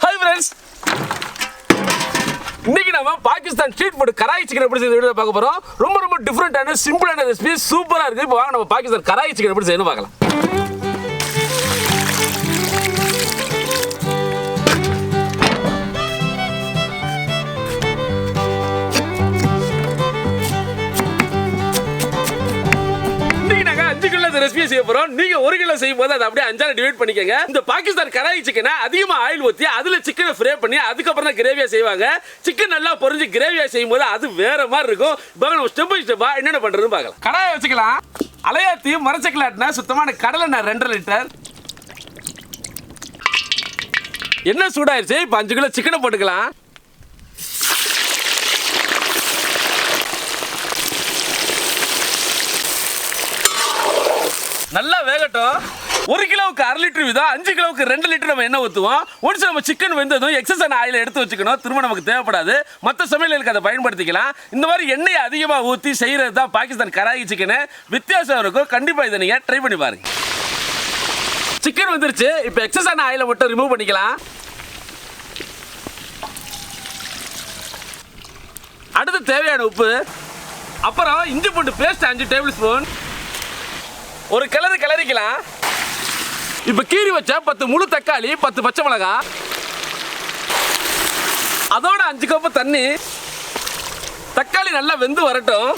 Hi friends. இன்னைக்கு நாம Pakistan street food கராய் chicken எப்படி செய்யறது வீடியோ பார்க்க போறோம். ரொம்ப டிஃபரண்டான சிம்பிளான ரெசிபி சூப்பரா இருக்கு. இப்போ வாங்க நம்ம பாகிஸ்தான் கராய் சிக்கன் எப்படி செய்யணும் பார்க்கலாம். ரெசிபி செய்ய போறோம். நீங்க 1 கிலோ செய்யும்போது அதை அப்படியே 5ஆ டிவைட் பண்ணிக்கங்க. இந்த பாகிஸ்தான் கராய் சிக்கனை அதிகமா ஆயில் ஊத்தி அதுல சிக்கனை ஃப்ரை பண்ணி அதுக்கு அப்புறம் தான் கிரேவியா செய்வாங்க. சிக்கன் நல்லா பொரிஞ்சு கிரேவியா செய்யும்போது அது வேற மாதிரி இருக்கும். இப்போ நம்ம ஸ்டெப் பை ஸ்டெப்பா என்னென்ன பண்றதுன்னு பார்க்கலாம். கடாயை வச்சுக்கலாம். அலையாத்தி மரச்சக்கலாட்டினா சுத்தமான கடலை எண்ணெய் 2.5 லிட்டர். எண்ணெய் சூடாயிருச்சு. இப்போ 5 கிலோ சிக்கனை போட்டுக்கலாம். நல்லா வேகட்டும். 1 கிலோவுக்கு 1/2 லிட்டர் வீதம், 5 கிலோவுக்கு 2 லிட்டர் நம்ம எண்ணெய் ஊற்றுவோம். ஒன்ஸ் நம்ம சிக்கன் வெந்ததும் எக்ஸஸ் ஆயில் எடுத்து வச்சுக்கணும். திரும்ப நமக்கு தேவைப்படாது. மற்ற சமையலுக்கு அதை பயன்படுத்திக்கலாம். இந்த மாதிரி எண்ணெயை அதிகமாக ஊற்றி செய்கிறது தான் பாகிஸ்தான் கராய் சிக்கனு. வித்தியாசம் இருக்கும். கண்டிப்பாக இதை நீங்கள் ட்ரை பண்ணி பாருங்க. சிக்கன் வந்துருச்சு. இப்போ எக்ஸஸ் ஆயிலை மட்டும் ரிமூவ் பண்ணிக்கலாம். அடுத்து தேவையான உப்பு, அப்புறம் இஞ்சி பூண்டு பேஸ்ட் 5 டேபிள் ஸ்பூன். ஒரு கிளறிக்கலாம். இப்ப கீரி வச்ச 10 முழு தக்காளி, 10 பச்சை மிளகாய், அதோட 5 கப் தண்ணி. தக்காளி நல்லா வெந்து வரட்டும்.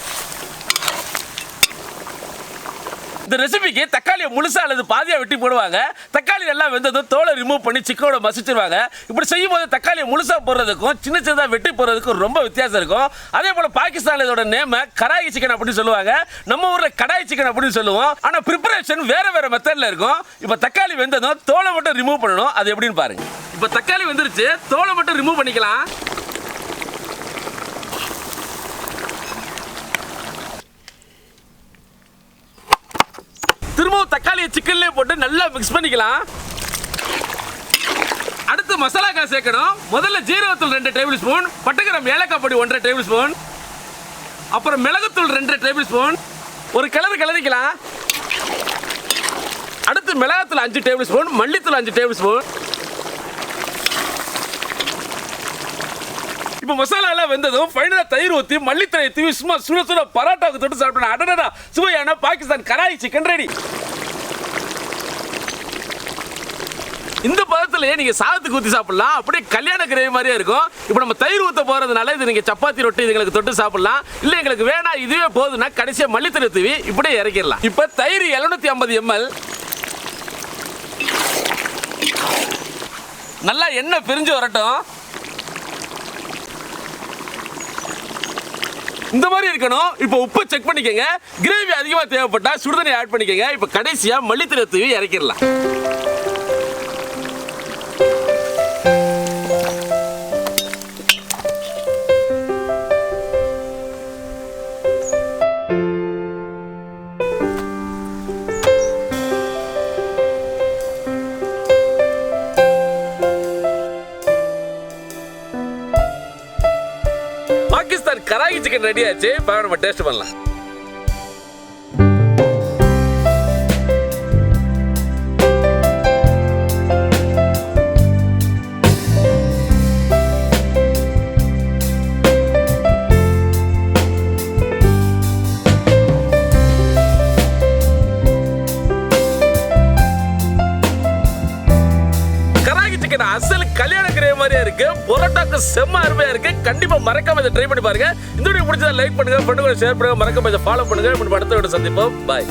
இந்த ரெசிபிக்கு தக்காளியை முழுசா அல்லது பாதியா வெட்டி போடுவாங்க. தக்காளி நல்லா வெந்ததும் தோலை ரிமூவ் பண்ணி சிக்கனோட மசிச்சிருவாங்க. இப்படி செய்யும் போது தக்காளியை முழுசா போடுறதுக்கும் சின்ன சின்னதா வெட்டி போடுறதுக்கும் ரொம்ப வித்தியாசம் இருக்கும். அதே போல பாகிஸ்தான்ல இதோட நேம் கராய் சிக்கன் அப்படின்னு சொல்லுவாங்க. நம்ம ஊர்ல கடாய் சிக்கன் அப்படின்னு சொல்லுவோம். ஆனா ப்ரிப்பரேஷன் வேற மெத்தட்ல இருக்கும். இப்ப தக்காளி வெந்ததும் தோலை மட்டும் ரிமூவ் பண்ணணும். அது எப்படின்னு பாருங்க. இப்ப தக்காளி வெந்துருச்சு. தோலை மட்டும் ரிமூவ் பண்ணிக்கலாம். திரும்பவும் தக்காளியை சிக்கன்லேயே போட்டு நல்லா மிக்ஸ் பண்ணிக்கலாம். அடுத்து மசாலாக்காய் சேர்க்கணும். முதல்ல ஜீரகத்தூள் 2 டேபிள் ஸ்பூன், பட்டைக்கிராம்பு ஏலக்காய் பொடி 1.5 டேபிள் ஸ்பூன், அப்புறம் மிளகுத்தூள் 2 டேபிள் ஸ்பூன். ஒரு கிளறிக்கலாம். அடுத்து மிளகாத்தூள் 5 டேபிள் ஸ்பூன், மல்லித்தூள் 5 டேபிள் ஸ்பூன். இப்போ மசாலா எல்லாம் வெந்ததும் ஃபைனலா தயிர் ஊற்றி மல்லித்தலை தூவி சும்மா சுட பரோட்டாவுக்கு தொட்டு சாப்பிடணும். அடடா, சுவையான பாகிஸ்தான் கராய் சிக்கன் ரெடி. இந்த பதத்திலேயே நீங்க சாதத்துக்கு ஊற்றி சாப்பிடலாம். அப்படியே கல்யாண கிரேவி மாதிரியே இருக்கும். இப்போ நம்ம தயிர் ஊற்ற போறதுனால இது நீங்க சப்பாத்தி ரொட்டி இதுங்களுக்கு தொட்டு சாப்பிடலாம். இல்லை எங்களுக்கு வேணா இதுவே போதுன்னா கடைசியா மல்லித்தலை தூவி இப்படியே இறக்கிடலாம். இப்போ தயிர் 750 ml. நல்லா எண்ணெய் பிரிஞ்சு வரட்டும். இந்த மாதிரி இருக்கணும். இப்போ உப்பு செக் பண்ணிக்கங்க. கிரேவி அதிகமாக தேவைப்பட்டா சுடுதண்ணி ஆட் பண்ணிக்கங்க. இப்போ கடைசியா மல்லித்தலை தூவி இறக்கிடலாம். பாகிஸ்தான் கராய் சிக்கன் ரெடி ஆச்சு. பாருங்க, நம்ம டேஸ்ட் பண்ணலாம். அசல் கல்யாண கிரேவி மாதிரியா இருக்கு. பரோட்டாக்கு செம்ம அருமையா இருக்கு. கண்டிப்பா மறக்காம இதை ட்ரை பண்ணி பாருங்க. இந்த வீடியோ பிடிச்சதா லைக் பண்ணுங்க, ஃப்ரெண்டுகளை ஷேர் பண்ணுங்க, மறக்காம இதை ஃபாலோ பண்ணுங்க. அடுத்த வீடியோ சந்திப்போம். பாய்.